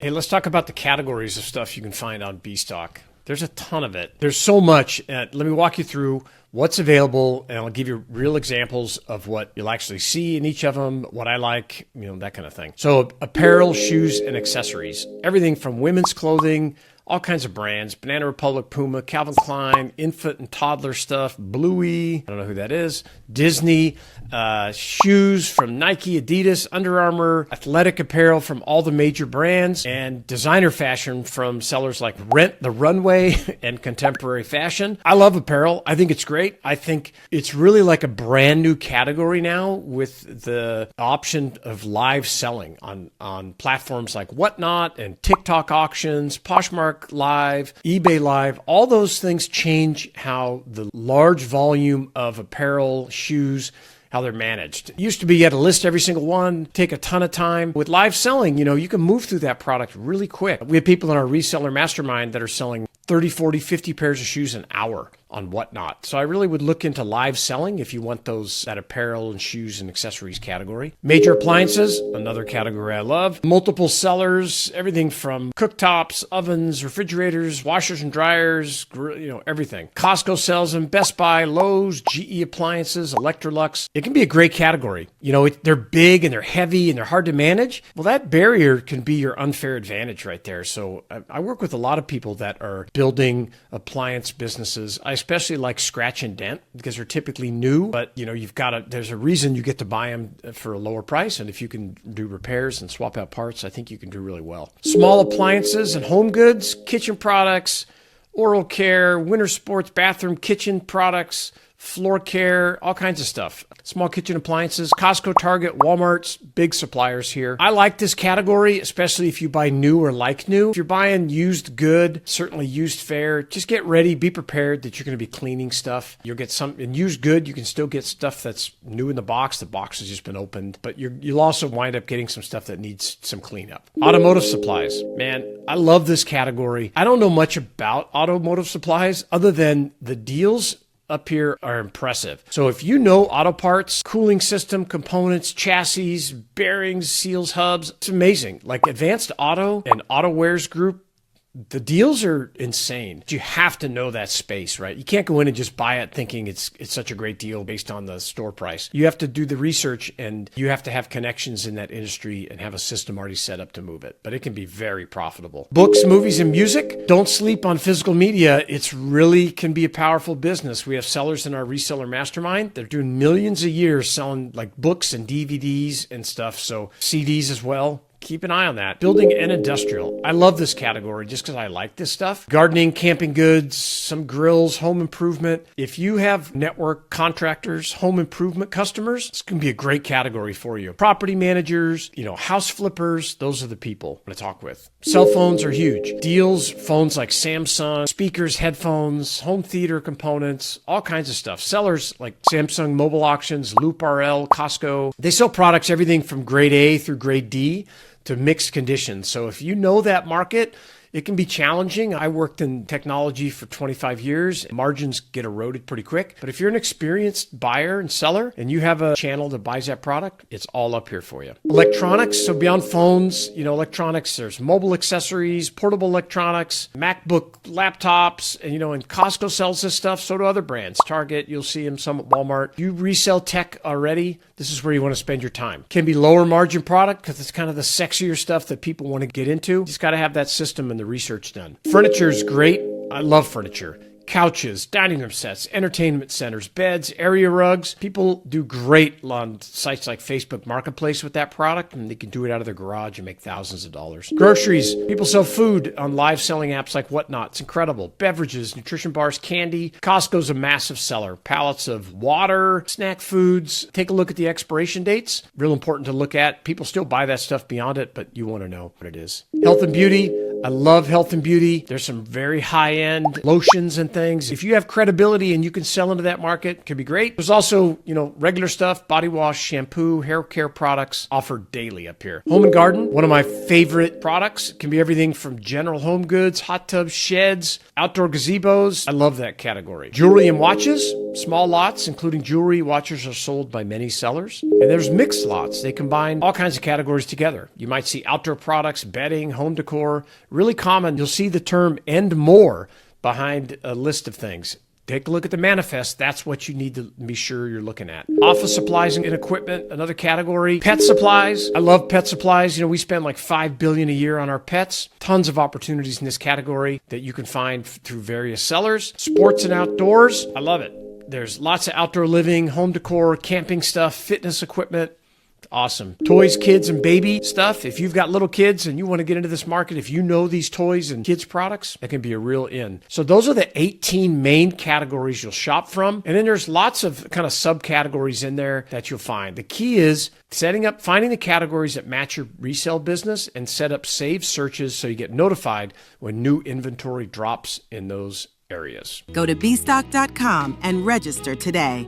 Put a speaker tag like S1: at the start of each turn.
S1: Hey, let's talk about the categories of stuff you can find on Bstock. There's a ton of it. There's so much. Let me walk you through what's available, and I'll give you real examples of what you'll actually see in each of them, what I like, that kind of thing. So apparel, shoes, and accessories. Everything from women's clothing, all kinds of brands, Banana Republic, Puma, Calvin Klein, infant and toddler stuff, Bluey, I don't know who that is, Disney, shoes from Nike, Adidas, Under Armour, athletic apparel from all the major brands, and designer fashion from sellers like Rent the Runway and Contemporary Fashion. I love apparel. I think it's great. I think it's really like a brand new category now with the option of live selling on platforms like Whatnot and TikTok auctions, Poshmark Live, eBay Live. All those things change how the large volume of apparel, shoes, how they're managed. It used to be you had to list every single one, take a ton of time. With live selling, you can move through that product really quick. We have people in our Reseller Mastermind that are selling 30, 40, 50 pairs of shoes an hour on Whatnot. So I really would look into live selling if you want that apparel and shoes and accessories category. Major appliances, another category I love. Multiple sellers, everything from cooktops, ovens, refrigerators, washers and dryers, everything. Costco sells them, Best Buy, Lowe's, GE appliances, Electrolux. It can be a great category. They're big and they're heavy and they're hard to manage. Well, that barrier can be your unfair advantage right there. So I work with a lot of people that are building appliance businesses. I especially like scratch-and-dent because they're typically new, but there's a reason you get to buy them for a lower price. And if you can do repairs and swap out parts, I think you can do really well. Small appliances and home goods, kitchen products, oral care, winter sports, bathroom, kitchen products, floor care, all kinds of stuff. Small kitchen appliances, Costco, Target, Walmart's, big suppliers here. I like this category, especially if you buy new or like new. If you're buying used good, certainly used fair, just get ready, be prepared that you're going to be cleaning stuff. You'll get some, in used good, you can still get stuff that's new in the box. The box has just been opened, but you'll also wind up getting some stuff that needs some cleanup. Automotive supplies. Man, I love this category. I don't know much about automotive supplies other than the deals up here are impressive. So if you know auto parts, cooling system, components, chassis, bearings, seals, hubs, it's amazing. Like Advanced Auto and Auto Wares Group, the deals are insane. You have to know that space, right? You can't go in and just buy it thinking it's such a great deal based on the store price. You have to do the research and you have to have connections in that industry and have a system already set up to move it. But it can be very profitable. Books, movies, and music. Don't sleep on physical media. It's really can be a powerful business. We have sellers in our Reseller Mastermind. They're doing millions a year selling like books and DVDs and stuff. So CDs as well. Keep an eye on that. Building and industrial. I love this category just because I like this stuff. Gardening, camping goods, some grills, home improvement. If you have network contractors, home improvement customers, it's going to be a great category for you. Property managers, house flippers, those are the people I'm going to talk with. Cell phones are huge. Deals, phones like Samsung, speakers, headphones, home theater components, all kinds of stuff. Sellers like Samsung Mobile Auctions, Loop RL, Costco. They sell products everything from grade A through grade D to mixed conditions. So if you know that market, it can be challenging. I worked in technology for 25 years. Margins get eroded pretty quick. But if you're an experienced buyer and seller and you have a channel that buys that product, it's all up here for you. Electronics. So beyond phones, electronics, there's mobile accessories, portable electronics, MacBook laptops, and Costco sells this stuff. So do other brands. Target, you'll see them some at Walmart. You resell tech already. This is where you want to spend your time. Can be lower margin product because it's kind of the sexier stuff that people want to get into. You just got to have that system and the research done. Furniture is great. I love furniture. Couches, dining room sets, entertainment centers, beds, area rugs. People do great on sites like Facebook Marketplace with that product, and they can do it out of their garage and make thousands of dollars. Groceries. People sell food on live selling apps like Whatnot. It's incredible. Beverages, nutrition bars, candy. Costco's a massive seller. Pallets of water, snack foods. Take a look at the expiration dates. Real important to look at. People still buy that stuff beyond it, but you want to know what it is. Health and beauty. I love health and beauty. There's some very high-end lotions and things. If you have credibility and you can sell into that market, it can be great. There's also, regular stuff, body wash, shampoo, hair care products offered daily up here. Home and garden, one of my favorite products. It can be everything from general home goods, hot tubs, sheds, outdoor gazebos. I love that category. Jewelry and watches. Small lots, including jewelry, watches, are sold by many sellers. And there's mixed lots. They combine all kinds of categories together. You might see outdoor products, bedding, home decor. Really common, you'll see the term "and more" behind a list of things. Take a look at the manifest. That's what you need to be sure you're looking at. Office supplies and equipment, another category. Pet supplies. I love pet supplies. You know, we spend like $5 billion a year on our pets. Tons of opportunities in this category that you can find through various sellers. Sports and outdoors. I love it. There's lots of outdoor living, home decor, camping stuff, fitness equipment. Awesome. Toys, kids, and baby stuff. If you've got little kids and you want to get into this market, if you know these toys and kids products, that can be a real in. So those are the 18 main categories you'll shop from. And then there's lots of kind of subcategories in there that you'll find. The key is finding the categories that match your resale business and set up saved searches so you get notified when new inventory drops in those areas.
S2: Go to bstock.com and register today.